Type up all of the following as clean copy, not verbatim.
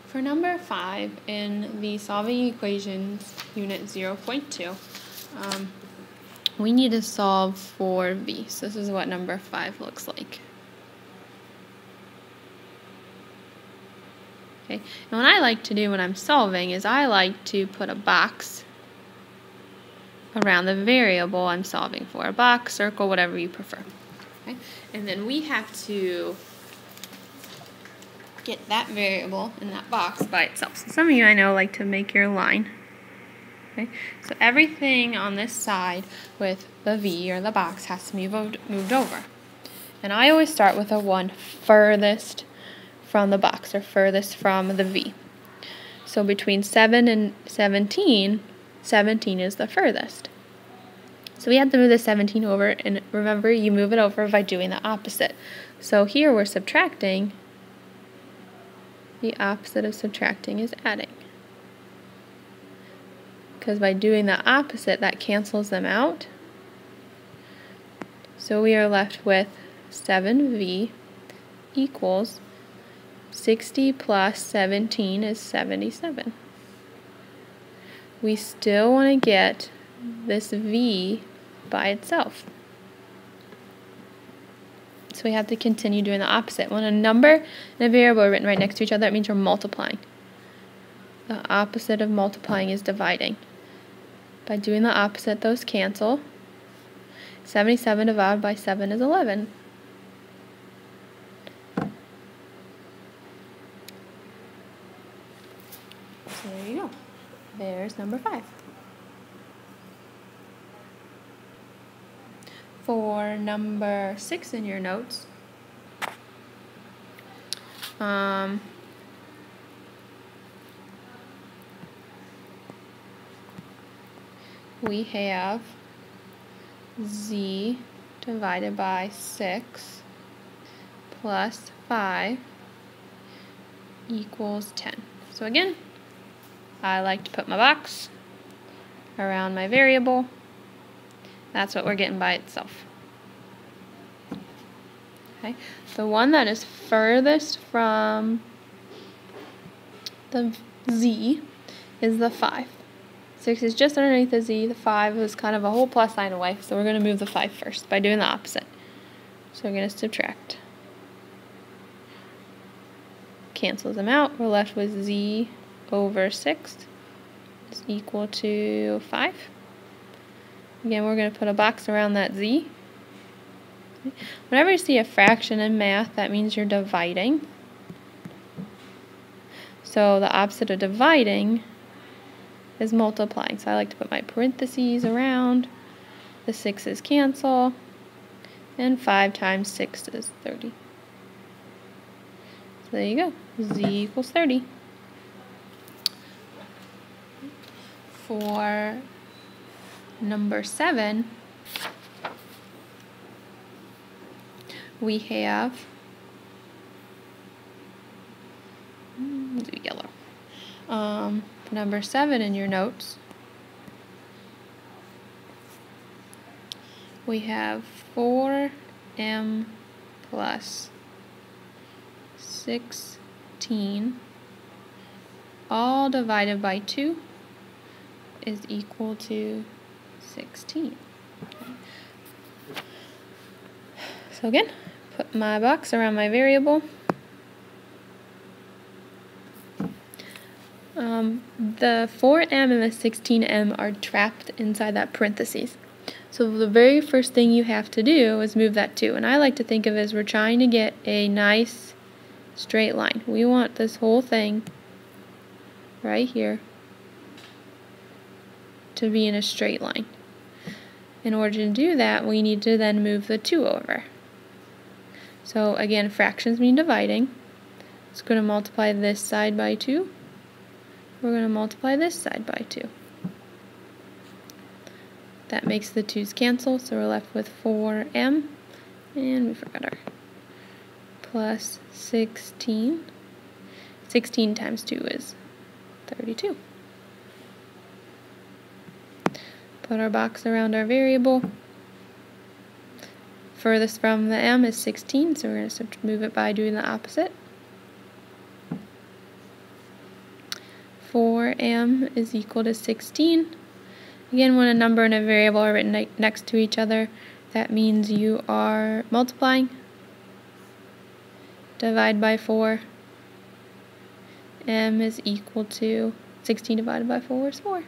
For number 5 in the solving equations unit 0.2, we need to solve for v. So this is what number 5 looks like. Okay, and what I like to do when I'm solving is I like to put a box around the variable I'm solving for. A box, circle, whatever you prefer. Okay, and then we have to get that variable in that box by itself. So some of you I know like to make your line. Okay, so everything on this side with the v or the box has to be moved over. And I always start with a 1 furthest from the box or furthest from the v. So between 7 and 17, 17 is the furthest. So we have to move the 17 over, and remember you move it over by doing the opposite. So here we're subtracting. The opposite of subtracting is adding. Because by doing the opposite, that cancels them out. So we are left with 7v equals 60 plus 17 is 77. We still want to get this v by itself. So we have to continue doing the opposite. When a number and a variable are written right next to each other, that means you're multiplying. The opposite of multiplying is dividing. By doing the opposite, those cancel. 77 divided by 7 is 11. So there you go. There's number 5. For number 6 in your notes, we have z divided by 6 plus 5 equals 10. So again, I like to put my box around my variable. That's what we're getting by itself. Okay, the one that is furthest from the z is the 5. 6 is just underneath the z. The 5 is kind of a whole plus sign away, so we're going to move the 5 first by doing the opposite. So we're going to subtract. Cancels them out. We're left with z over 6 is equal to 5. Again, we're going to put a box around that z. Whenever you see a fraction in math, that means you're dividing. So the opposite of dividing is multiplying. So I like to put my parentheses around. The 6's cancel. And 5 times 6 is 30. So there you go. Z equals 30. For number 7, we have yellow. Number 7 in your notes, we have 4m plus 16 all divided by 2 is equal to 16. So again, put my box around my variable. The 4m and the 16m are trapped inside that parentheses. So the very first thing you have to do is move that 2. And I like to think of it as we're trying to get a nice straight line. We want this whole thing right here to be in a straight line. In order to do that, we need to then move the 2 over. So again, fractions mean dividing. It's going to multiply this side by 2. We're going to multiply this side by 2. That makes the 2's cancel, so we're left with 4m, and we forgot our plus 16. 16 times 2 is 32. Put our box around our variable. Furthest from the m is 16, so we're going to move it by doing the opposite. 4m is equal to 16. Again, when a number and a variable are written next to each other, that means you are multiplying. Divide by 4. M is equal to 16 divided by 4 is 4.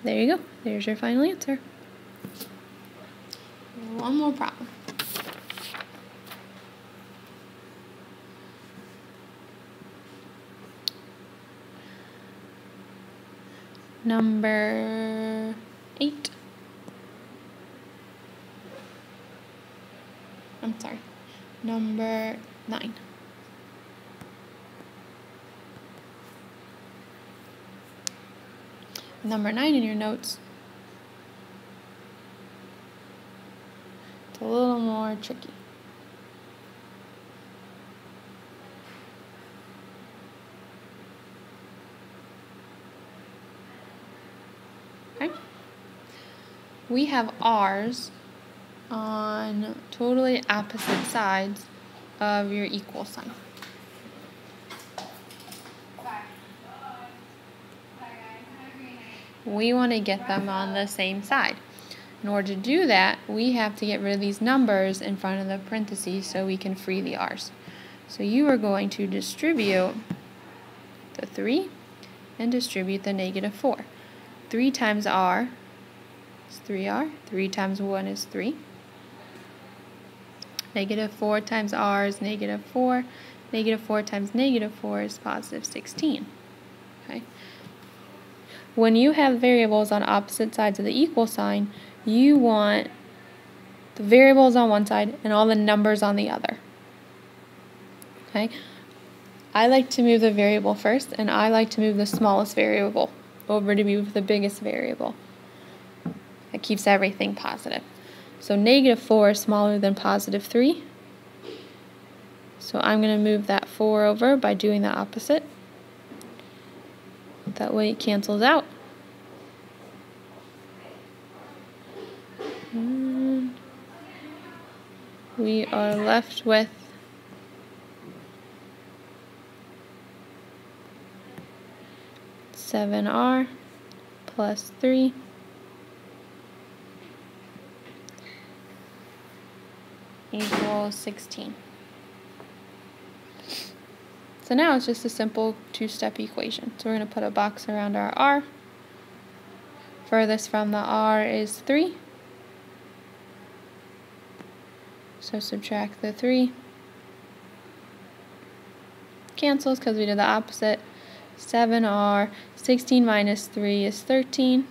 There you go. There's your final answer. One more problem. Number 8. I'm sorry. Number 9. Number 9 in your notes. It's a little more tricky. Okay. We have r's on totally opposite sides of your equal sign. We want to get them on the same side. In order to do that, we have to get rid of these numbers in front of the parentheses so we can free the r's. So you are going to distribute the 3 and distribute the -4. 3 times r is 3r. 3 times 1 is 3. -4 times r is -4. -4 times -4 is positive 16. Okay. When you have variables on opposite sides of the equal sign, you want the variables on one side and all the numbers on the other. Okay? I like to move the variable first, and I like to move the smallest variable over to move the biggest variable. That keeps everything positive. So -4 is smaller than positive 3. So I'm going to move that 4 over by doing the opposite. That way it cancels out. And we are left with (7r) plus 3 equals 16. So now it's just a simple two-step equation. So we're going to put a box around our r. Furthest from the r is 3. So subtract the 3. Cancels because we did the opposite. 7r. 16 minus 3 is 13.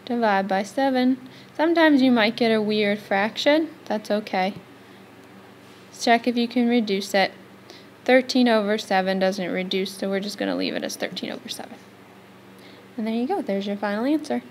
Divide by 7. Sometimes you might get a weird fraction. That's okay. Check if you can reduce it. 13 over 7 doesn't reduce, so we're just going to leave it as 13 over 7. And there you go. There's your final answer.